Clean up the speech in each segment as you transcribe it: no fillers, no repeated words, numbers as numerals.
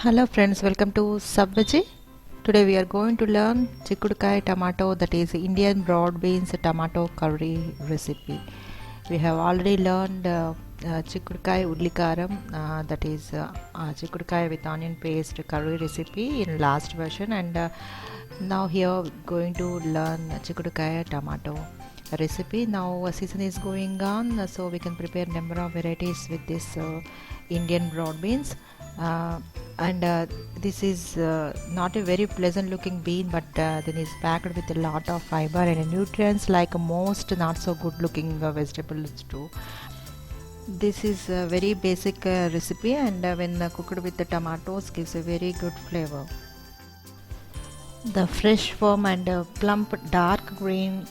Hello friends, welcome to Subveggie. Today we are going to learn chikudukai tomato, that is Indian broad beans tomato curry recipe. We have already learned chikudukai udlikaram, that is chikudukai with onion paste curry recipe in last version, and now here going to learn chikudukai tomato recipe. Now season is going on, so we can prepare number of varieties with this Indian broad beans. And this is not a very pleasant looking bean, but then is packed with a lot of fiber and nutrients like most not so good looking vegetables too. This is a very basic recipe, and when cooked with the tomatoes gives a very good flavor. The fresh, firm and plump dark green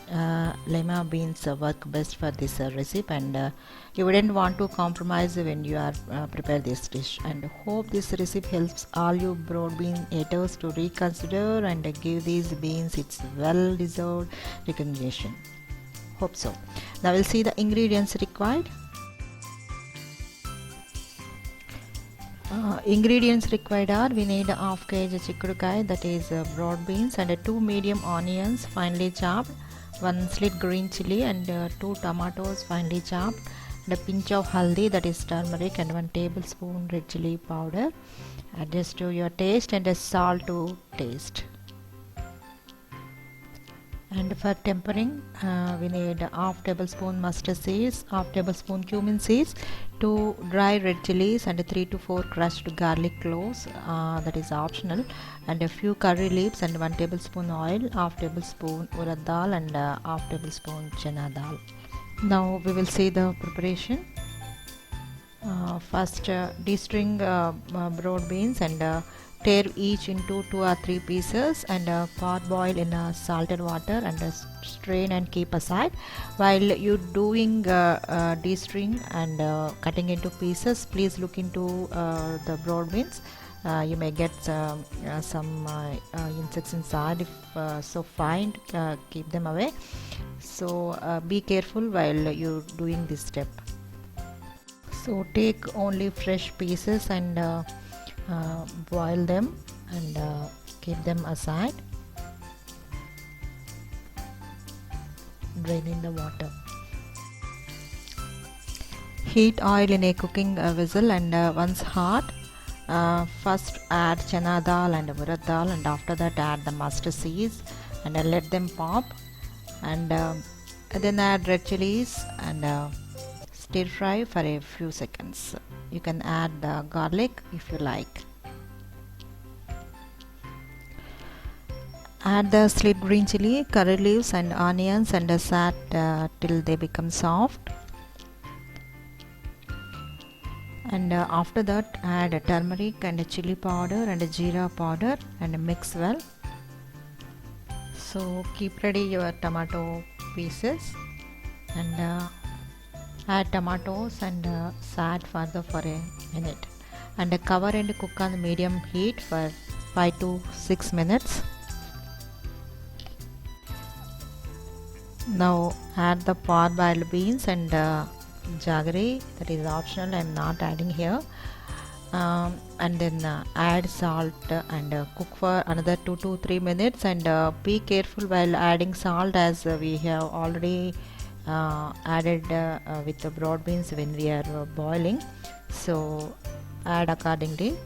lima beans work best for this recipe, and you wouldn't want to compromise when you are prepare this dish. And hope this recipe helps all you broad bean eaters to reconsider and give these beans its well deserved recognition. Hope so. Now we'll see the ingredients required. Ingredients required are: we need half kg chikudukai, that is broad beans, and 2 medium onions finely chopped, 1 slit green chili, and 2 tomatoes finely chopped, and a pinch of haldi, that is turmeric, and 1 tablespoon red chili powder. Adjust to your taste, and salt to taste. And for tempering, we need half tablespoon mustard seeds, half tablespoon cumin seeds, 2 dry red chilies, and 3 to 4 crushed garlic cloves, that is optional, and a few curry leaves, and 1 tablespoon oil, half tablespoon urad dal, and half tablespoon chana dal. Now we will see the preparation. First, destring broad beans and tear each into 2 or 3 pieces, and parboil in salted water, and strain and keep aside. While you doing destring and cutting into pieces, please look into the broad beans. You may get some insects inside. If so, find keep them away. So be careful while you doing this step. So take only fresh pieces and boil them, and keep them aside, draining the water. Heat oil in a cooking vessel, and once hot, first add chana dal and urad dal, and after that add the mustard seeds, and let them pop, and then add red chilies, and stir fry for a few seconds. You can add garlic if you like. Add the slit green chili, curry leaves, and onions, and sat till they become soft. And after that add turmeric and chili powder and jeera powder, and mix well. So keep ready your tomato pieces, and add tomatoes, and sat further for a minute, and cover and cook on medium heat for 5 to 6 minutes. Now add the parboiled beans and jaggery, that is optional, I am not adding here. And then add salt and cook for another 2 to 3 minutes, and be careful while adding salt, as we have already added with the broad beans when we are boiling, so add accordingly.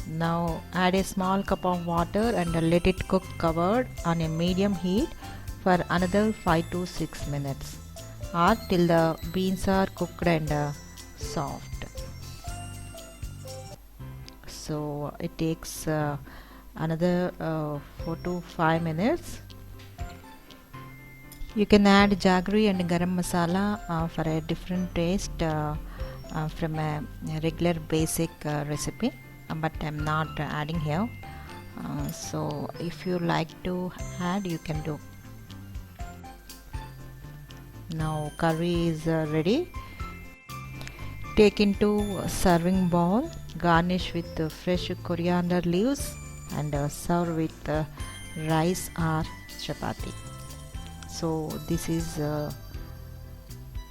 Now add a small cup of water and let it cook covered on a medium heat for another 5 to 6 minutes, or till the beans are cooked and soft. So it takes another 4 to 5 minutes. You can add jaggery and garam masala for a different taste from a regular basic recipe, but I am not adding here. So if you like to add, you can do. Now curry is ready. Take into serving bowl, garnish with fresh coriander leaves, and serve with rice or chapati. So this is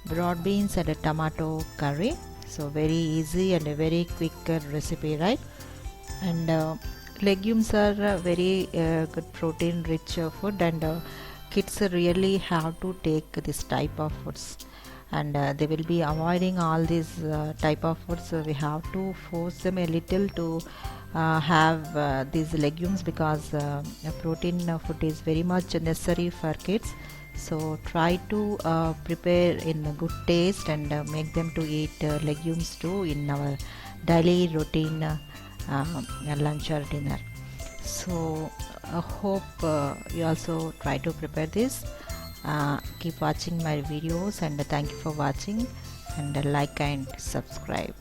broad beans and a tomato curry. So very easy and a very quick recipe, right? And legumes are very good protein rich food, and kids really have to take this type of foods, and they will be avoiding all these type of foods. So we have to force them a little to have these legumes, because protein food is very much necessary for kids. So try to prepare in a good taste, and make them to eat legumes too in our daily routine, lunch or dinner. So I hope you also try to prepare this. Keep watching my videos, and thank you for watching, and like and subscribe.